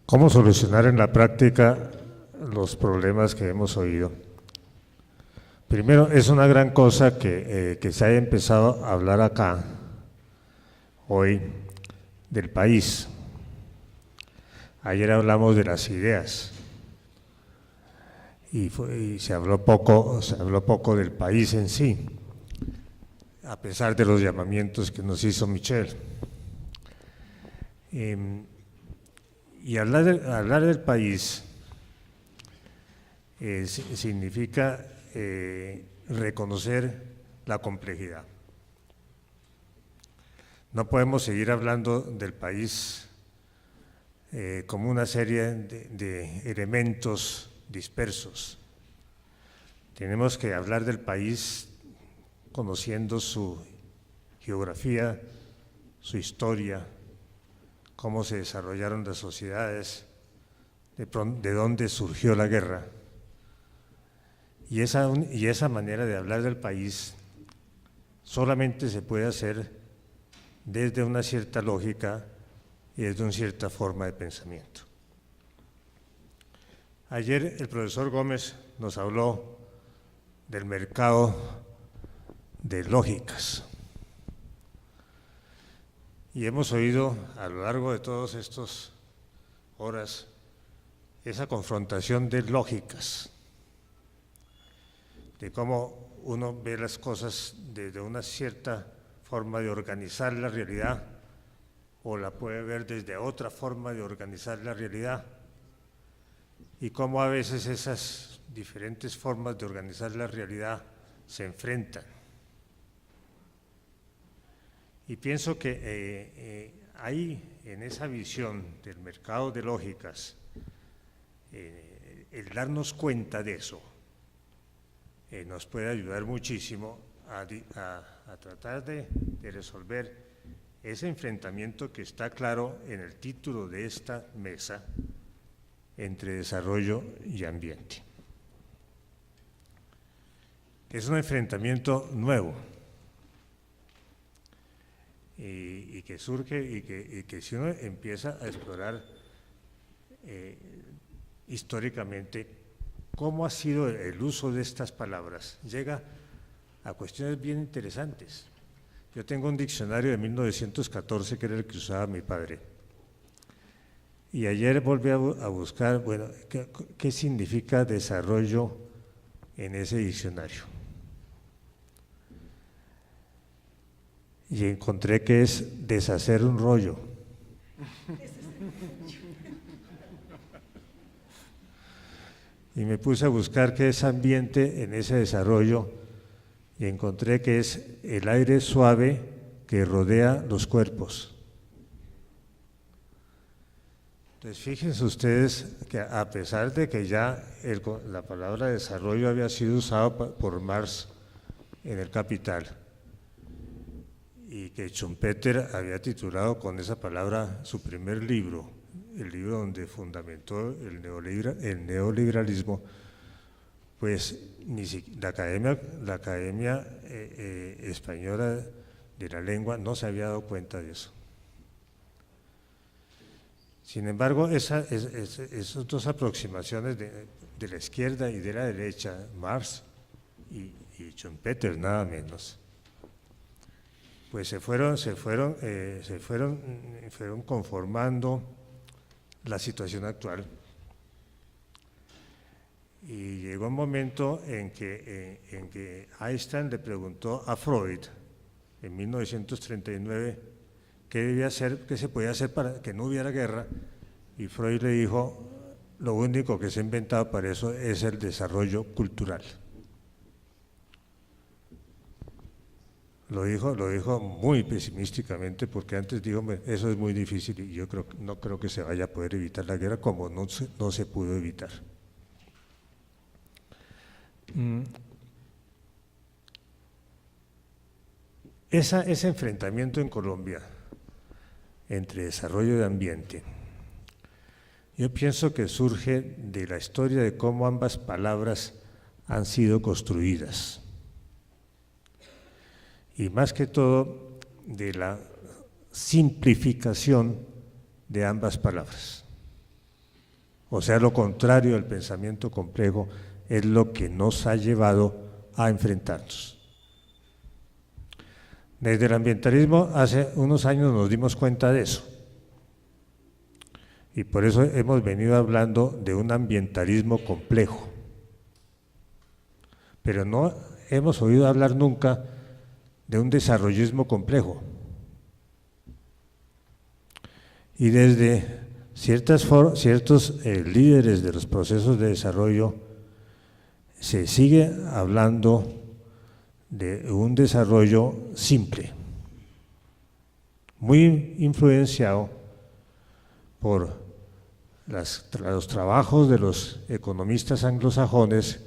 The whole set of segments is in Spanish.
¿Cómo solucionar en la práctica los problemas que hemos oído? Primero, es una gran cosa que se haya empezado a hablar acá, hoy, del país. Ayer hablamos de las ideas y se habló poco del país en sí, a pesar de los llamamientos que nos hizo Michel. Y hablar del país significa reconocer la complejidad. No podemos seguir hablando del país como una serie de elementos dispersos. Tenemos que hablar del país conociendo su geografía, su historia, cómo se desarrollaron las sociedades, de dónde surgió la guerra. Y esa manera de hablar del país solamente se puede hacer desde una cierta lógica y desde una cierta forma de pensamiento. Ayer el profesor Gómez nos habló del mercado de lógicas. Y hemos oído a lo largo de todas estas horas esa confrontación de lógicas, de cómo uno ve las cosas desde una cierta forma de organizar la realidad o la puede ver desde otra forma de organizar la realidad, y cómo a veces esas diferentes formas de organizar la realidad se enfrentan. Y pienso que ahí, en esa visión del mercado de lógicas, el darnos cuenta de eso nos puede ayudar muchísimo a tratar de resolver ese enfrentamiento que está claro en el título de esta mesa entre desarrollo y ambiente. Es un enfrentamiento nuevo y que surge y que si uno empieza a explorar históricamente cómo ha sido el uso de estas palabras, llega a cuestiones bien interesantes. Yo tengo un diccionario de 1914 que era el que usaba mi padre, y ayer volví a buscar, bueno, ¿qué significa desarrollo en ese diccionario? Y encontré que es deshacer un rollo. Y me puse a buscar qué es ambiente en ese desarrollo y encontré que es el aire suave que rodea los cuerpos. Entonces, fíjense ustedes que a pesar de que ya la palabra desarrollo había sido usada por Marx en El Capital, y que Schumpeter había titulado con esa palabra su primer libro, el libro donde fundamentó el neoliberalismo, pues la Academia Española de la Lengua no se había dado cuenta de eso. Sin embargo, esas dos aproximaciones de la izquierda y de la derecha, Marx y Schumpeter nada menos, pues se fueron conformando la situación actual. Y llegó un momento en que Einstein le preguntó a Freud en 1939 qué se podía hacer para que no hubiera guerra, y Freud le dijo: lo único que se ha inventado para eso es el desarrollo cultural. Lo dijo muy pesimísticamente, porque antes dijo: eso es muy difícil y yo no creo que se vaya a poder evitar la guerra, como no se pudo evitar. Ese enfrentamiento en Colombia entre desarrollo y ambiente, yo pienso que surge de la historia de cómo ambas palabras han sido construidas, y más que todo de la simplificación de ambas palabras. O sea, lo contrario del pensamiento complejo es lo que nos ha llevado a enfrentarnos. Desde el ambientalismo hace unos años nos dimos cuenta de eso. Y por eso hemos venido hablando de un ambientalismo complejo. Pero no hemos oído hablar nunca de un desarrollismo complejo. Y desde ciertos líderes de los procesos de desarrollo se sigue hablando de un desarrollo simple, muy influenciado por los trabajos de los economistas anglosajones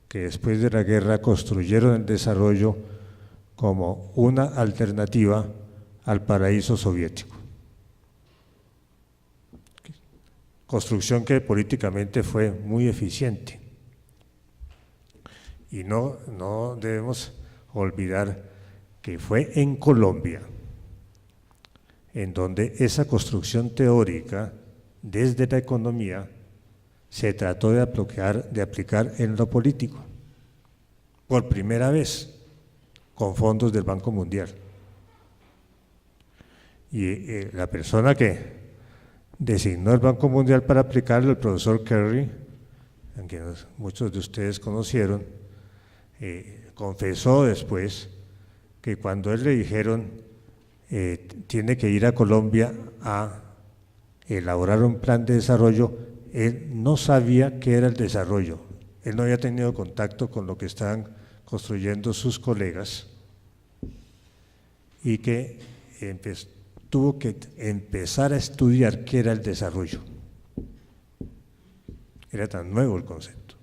que después de la guerra construyeron el desarrollo como una alternativa al paraíso soviético. Construcción que políticamente fue muy eficiente. Y no debemos olvidar que fue en Colombia en donde esa construcción teórica desde la economía se trató de aplicar en lo político, por primera vez, con fondos del Banco Mundial. Y la persona que designó el Banco Mundial para aplicarlo, el profesor Kerry, a quien muchos de ustedes conocieron, confesó después que cuando él le dijeron tiene que ir a Colombia a elaborar un plan de desarrollo, él no sabía qué era el desarrollo, él no había tenido contacto con lo que estaban construyendo sus colegas y que tuvo que empezar a estudiar qué era el desarrollo. Era tan nuevo el concepto.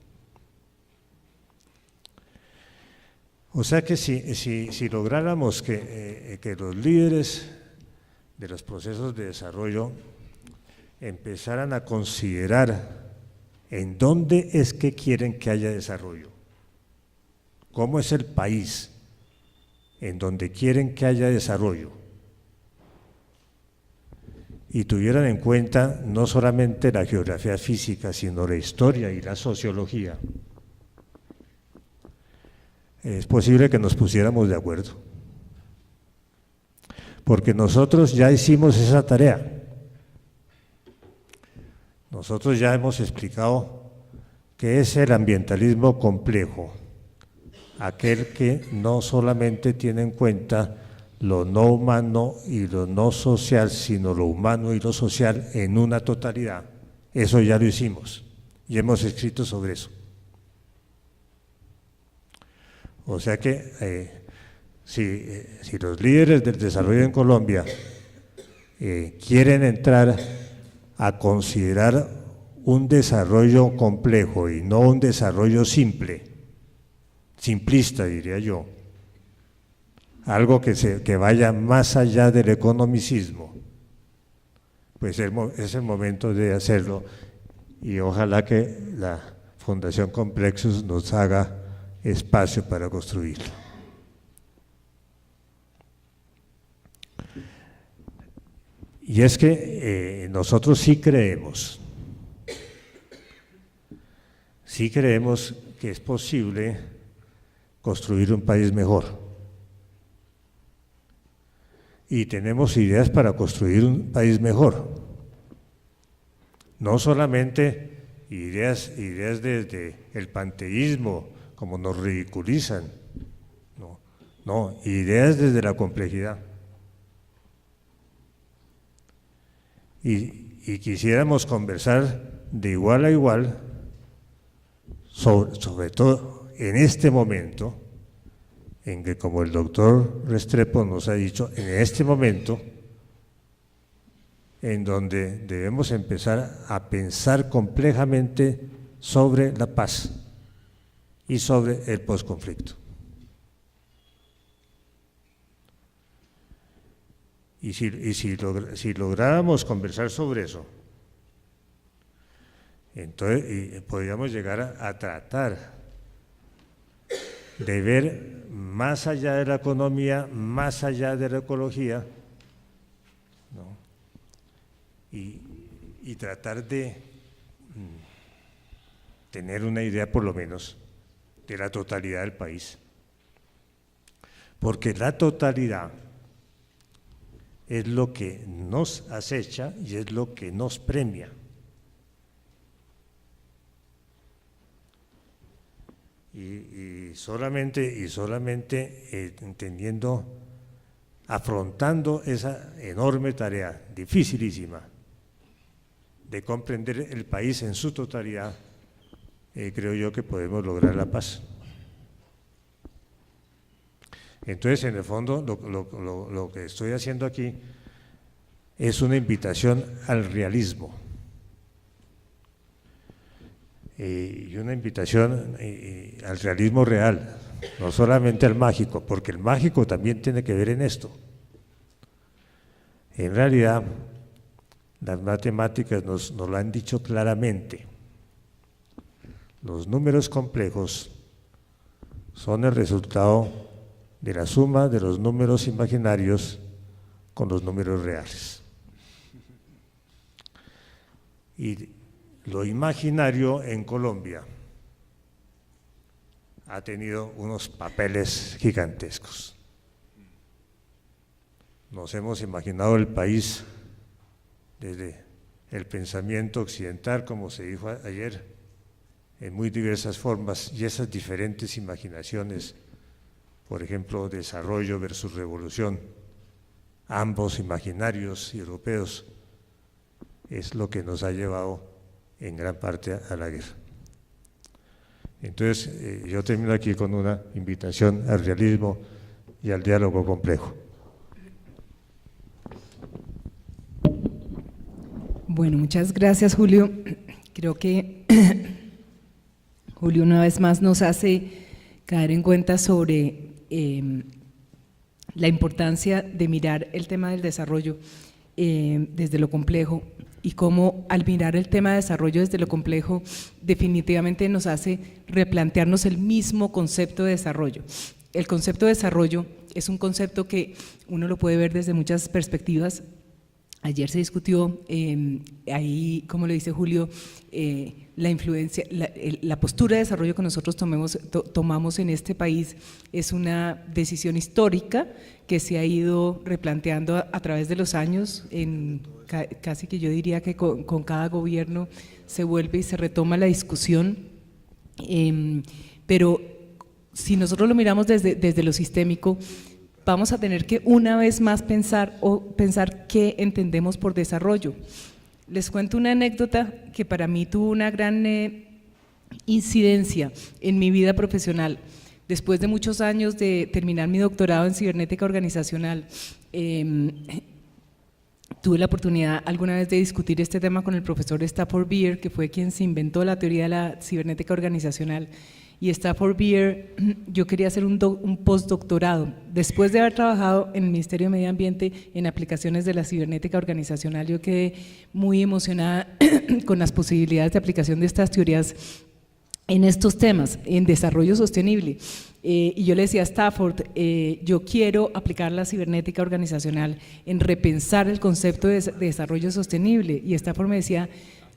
O sea que si lográramos que los líderes de los procesos de desarrollo empezaran a considerar en dónde es que quieren que haya desarrollo, cómo es el país en donde quieren que haya desarrollo, y tuvieran en cuenta no solamente la geografía física, sino la historia y la sociología, es posible que nos pusiéramos de acuerdo. Porque nosotros ya hicimos esa tarea. Nosotros ya hemos explicado qué es el ambientalismo complejo, aquel que no solamente tiene en cuenta lo no humano y lo no social, sino lo humano y lo social en una totalidad. Eso ya lo hicimos y hemos escrito sobre eso. O sea que si los líderes del desarrollo en Colombia quieren entrar a considerar un desarrollo complejo y no un desarrollo simplista diría yo, algo que vaya más allá del economicismo, pues es el momento de hacerlo y ojalá que la Fundación Complexus nos haga espacio para construirlo. Y es que nosotros sí creemos que es posible construir un país mejor. Y tenemos ideas para construir un país mejor. No solamente ideas desde el panteísmo, como nos ridiculizan, no, ideas desde la complejidad. Y quisiéramos conversar de igual a igual, sobre todo en este momento, en que, como el doctor Restrepo nos ha dicho, en este momento, en donde debemos empezar a pensar complejamente sobre la paz y sobre el posconflicto. Y si lográramos conversar sobre eso, entonces podríamos llegar a tratar de ver más allá de la economía, más allá de la ecología, ¿no? y tratar de tener una idea por lo menos de la totalidad del país. Porque la totalidad es lo que nos acecha y es lo que nos premia. Y solamente entendiendo, afrontando esa enorme tarea, dificilísima, de comprender el país en su totalidad, creo yo que podemos lograr la paz. Entonces, en el fondo, lo que estoy haciendo aquí es una invitación al realismo. Y una invitación al realismo real, no solamente al mágico, porque el mágico también tiene que ver en esto. En realidad, las matemáticas nos lo han dicho claramente. Los números complejos son el resultado de la suma de los números imaginarios con los números reales. Y lo imaginario en Colombia ha tenido unos papeles gigantescos. Nos hemos imaginado el país desde el pensamiento occidental, como se dijo ayer, en muy diversas formas, y esas diferentes imaginaciones, por ejemplo, desarrollo versus revolución, ambos imaginarios europeos, es lo que nos ha llevado en gran parte a la guerra. Entonces, yo termino aquí con una invitación al realismo y al diálogo complejo. Bueno, muchas gracias, Julio. Creo que Julio una vez más nos hace caer en cuenta sobre la importancia de mirar el tema del desarrollo desde lo complejo, y cómo al mirar el tema de desarrollo desde lo complejo definitivamente nos hace replantearnos el mismo concepto de desarrollo. El concepto de desarrollo es un concepto que uno lo puede ver desde muchas perspectivas. Ayer se discutió ahí, como lo dice Julio, la influencia, la postura de desarrollo que nosotros tomamos en este país es una decisión histórica que se ha ido replanteando a través de los años, casi que yo diría que con cada gobierno se vuelve y se retoma la discusión, pero si nosotros lo miramos desde lo sistémico, vamos a tener que una vez más pensar qué entendemos por desarrollo. Les cuento una anécdota que para mí tuvo una gran incidencia en mi vida profesional. Después de muchos años de terminar mi doctorado en cibernética organizacional, tuve la oportunidad alguna vez de discutir este tema con el profesor Stafford Beer, que fue quien se inventó la teoría de la cibernética organizacional. Y Stafford Beer, yo quería hacer un postdoctorado. Después de haber trabajado en el Ministerio de Medio Ambiente en aplicaciones de la cibernética organizacional, yo quedé muy emocionada con las posibilidades de aplicación de estas teorías en estos temas, en desarrollo sostenible. Y yo le decía a Stafford, yo quiero aplicar la cibernética organizacional en repensar el concepto de desarrollo sostenible. Y Stafford me decía,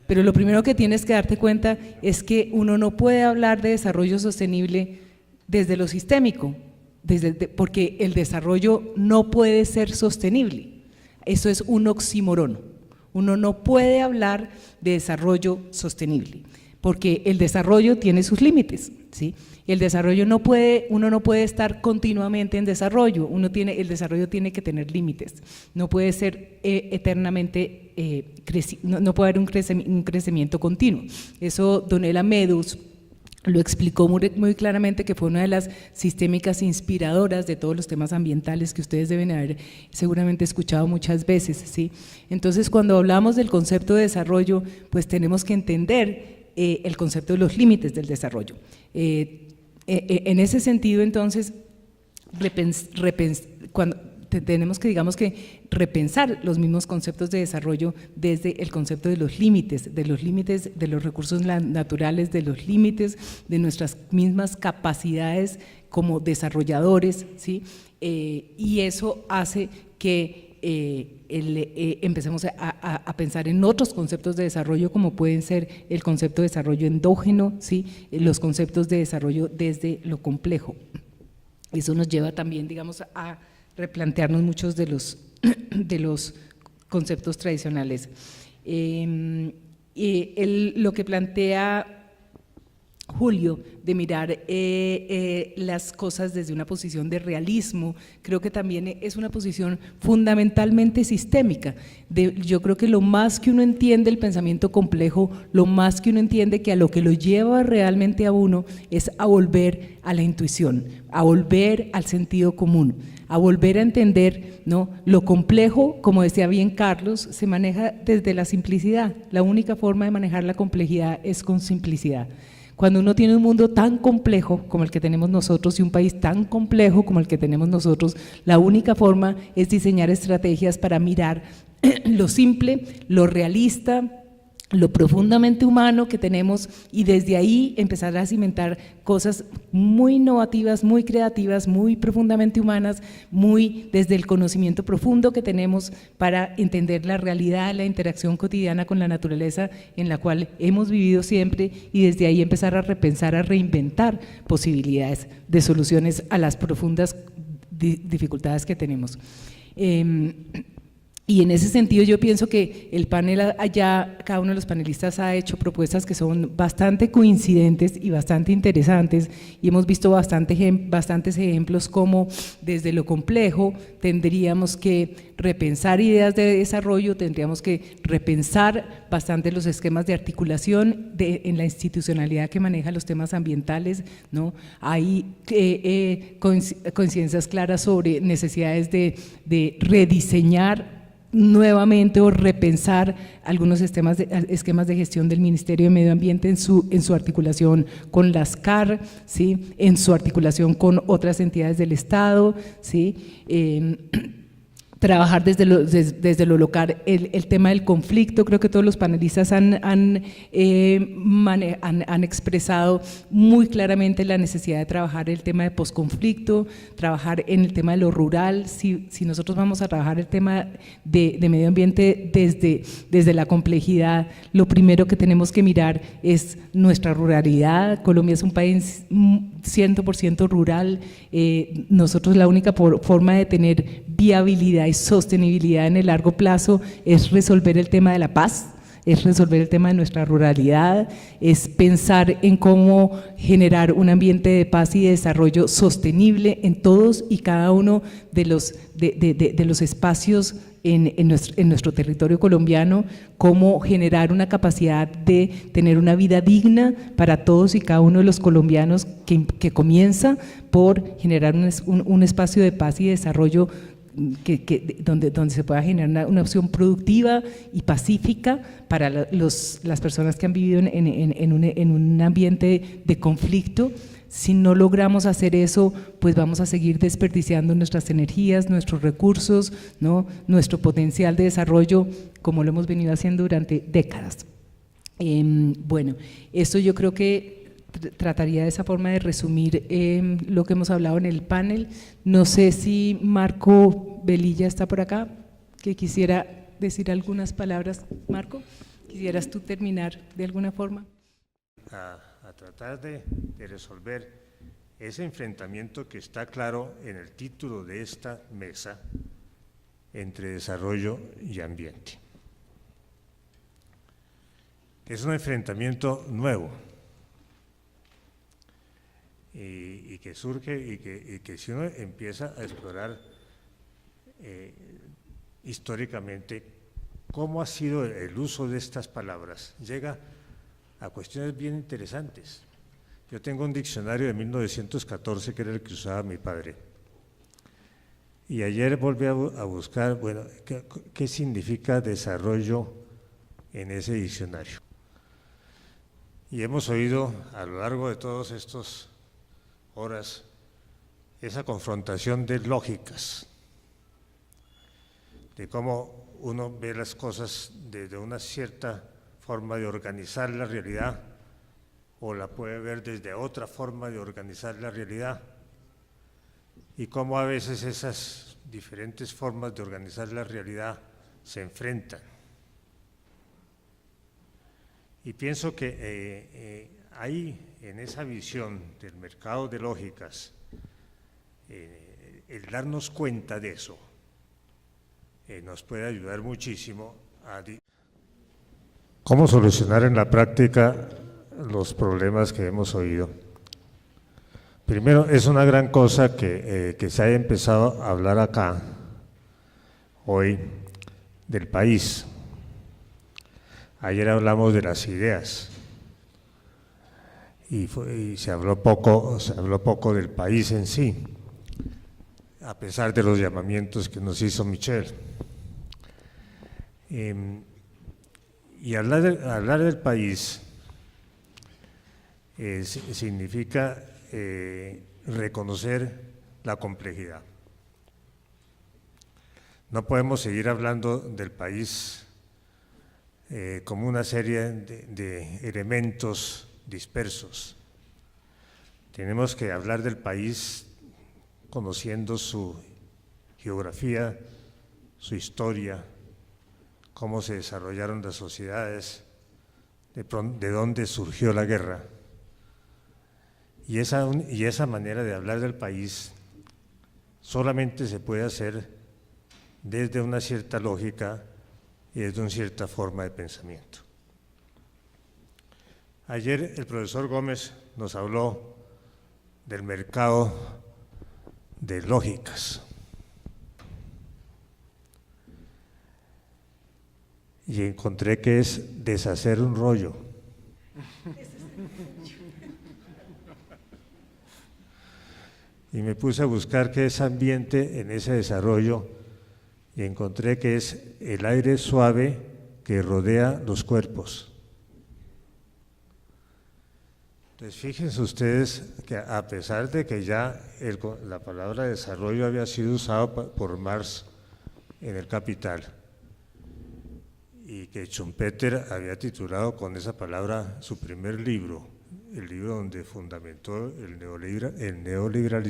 pero lo primero que tienes que darte cuenta es que uno no puede hablar de desarrollo sostenible desde lo sistémico, porque el desarrollo no puede ser sostenible. Eso es un oxímoron. Uno no puede hablar de desarrollo sostenible, porque el desarrollo tiene sus límites, ¿sí? El desarrollo uno no puede estar continuamente en desarrollo, el desarrollo tiene que tener límites, no puede ser eternamente, no puede haber un crecimiento continuo. Eso Donella Meadows lo explicó muy claramente, que fue una de las sistémicas inspiradoras de todos los temas ambientales que ustedes deben haber seguramente escuchado muchas veces, ¿sí? Entonces, cuando hablamos del concepto de desarrollo, pues tenemos que entender el concepto de los límites del desarrollo. En ese sentido, entonces, tenemos que, digamos que, repensar los mismos conceptos de desarrollo desde el concepto de los límites de los recursos naturales, de los límites de nuestras mismas capacidades como desarrolladores, ¿sí? Y eso hace que empecemos a pensar en otros conceptos de desarrollo, como pueden ser el concepto de desarrollo endógeno, ¿sí? Los conceptos de desarrollo desde lo complejo. Eso nos lleva también, digamos, a replantearnos muchos de los conceptos tradicionales. Lo que plantea Julio, de mirar las cosas desde una posición de realismo, creo que también es una posición fundamentalmente sistémica. Yo creo que lo más que uno entiende el pensamiento complejo, lo más que uno entiende que a lo que lo lleva realmente a uno es a volver a la intuición, a volver al sentido común, a volver a entender, ¿no? Lo complejo, como decía bien Carlos, se maneja desde la simplicidad. La única forma de manejar la complejidad es con simplicidad. Cuando uno tiene un mundo tan complejo como el que tenemos nosotros y un país tan complejo como el que tenemos nosotros, la única forma es diseñar estrategias para mirar lo simple, lo realista, lo profundamente humano que tenemos y desde ahí empezar a cimentar cosas muy innovativas, muy creativas, muy profundamente humanas, muy desde el conocimiento profundo que tenemos para entender la realidad, la interacción cotidiana con la naturaleza en la cual hemos vivido siempre y desde ahí empezar a repensar, a reinventar posibilidades de soluciones a las profundas dificultades que tenemos. Y en ese sentido yo pienso que el panel allá, cada uno de los panelistas ha hecho propuestas que son bastante coincidentes y bastante interesantes y hemos visto bastantes ejemplos como desde lo complejo tendríamos que repensar ideas de desarrollo, tendríamos que repensar bastante los esquemas de articulación en la institucionalidad que maneja los temas ambientales, ¿no? Hay coincidencias claras sobre necesidades de rediseñar nuevamente o repensar algunos esquemas de gestión del Ministerio de Medio Ambiente en su articulación con las CAR, ¿sí? En su articulación con otras entidades del Estado, ¿sí? Trabajar desde lo local el tema del conflicto. Creo que todos los panelistas han expresado muy claramente la necesidad de trabajar el tema de posconflicto, trabajar en el tema de lo rural. Si nosotros vamos a trabajar el tema de medio ambiente desde la complejidad, lo primero que tenemos que mirar es nuestra ruralidad. Colombia es un país 100% rural, nosotros la única forma de tener viabilidad y sostenibilidad en el largo plazo es resolver el tema de la paz, es resolver el tema de nuestra ruralidad, es pensar en cómo generar un ambiente de paz y de desarrollo sostenible en todos y cada uno de los espacios en nuestro territorio colombiano, cómo generar una capacidad de tener una vida digna para todos y cada uno de los colombianos que comienza por generar un espacio de paz y desarrollo donde se pueda generar una opción productiva y pacífica para las personas que han vivido en un ambiente de conflicto. Si no logramos hacer eso, pues vamos a seguir desperdiciando nuestras energías, nuestros recursos, ¿no? Nuestro potencial de desarrollo, como lo hemos venido haciendo durante décadas. Bueno, esto yo creo que trataría de esa forma de resumir lo que hemos hablado en el panel. No sé si Marco Velilla está por acá, que quisiera decir algunas palabras. Marco, ¿quisieras tú terminar de alguna forma? A tratar de resolver ese enfrentamiento que está claro en el título de esta mesa entre desarrollo y ambiente. Es un enfrentamiento nuevo y que surge y que si uno empieza a explorar históricamente cómo ha sido el uso de estas palabras, llega a cuestiones bien interesantes. Yo tengo un diccionario de 1914 que era el que usaba mi padre y ayer volví a buscar, bueno, ¿qué significa desarrollo en ese diccionario? Y hemos oído a lo largo de todas estas horas esa confrontación de lógicas, de cómo uno ve las cosas desde una cierta forma de organizar la realidad o la puede ver desde otra forma de organizar la realidad y cómo a veces esas diferentes formas de organizar la realidad se enfrentan. Y pienso que hay en esa visión del mercado de lógicas, el darnos cuenta de eso nos puede ayudar muchísimo a cómo solucionar en la práctica los problemas que hemos oído. Primero, es una gran cosa que se haya empezado a hablar acá hoy del país. Ayer hablamos de las ideas y se habló poco del país en sí, a pesar de los llamamientos que nos hizo Michel. Y hablar del país significa reconocer la complejidad. No podemos seguir hablando del país como una serie de elementos dispersos. Tenemos que hablar del país conociendo su geografía, su historia, cómo se desarrollaron las sociedades, de dónde surgió la guerra. Y esa manera de hablar del país solamente se puede hacer desde una cierta lógica y desde una cierta forma de pensamiento. Ayer el profesor Gómez nos habló del mercado de lógicas. Y encontré que es deshacer un rollo. Y me puse a buscar qué es ambiente en ese desarrollo y encontré que es el aire suave que rodea los cuerpos. Entonces, fíjense ustedes que a pesar de que ya la palabra desarrollo había sido usada por Marx en El Capital, y que Schumpeter había titulado con esa palabra su primer libro, el libro donde fundamentó el neoliberalismo,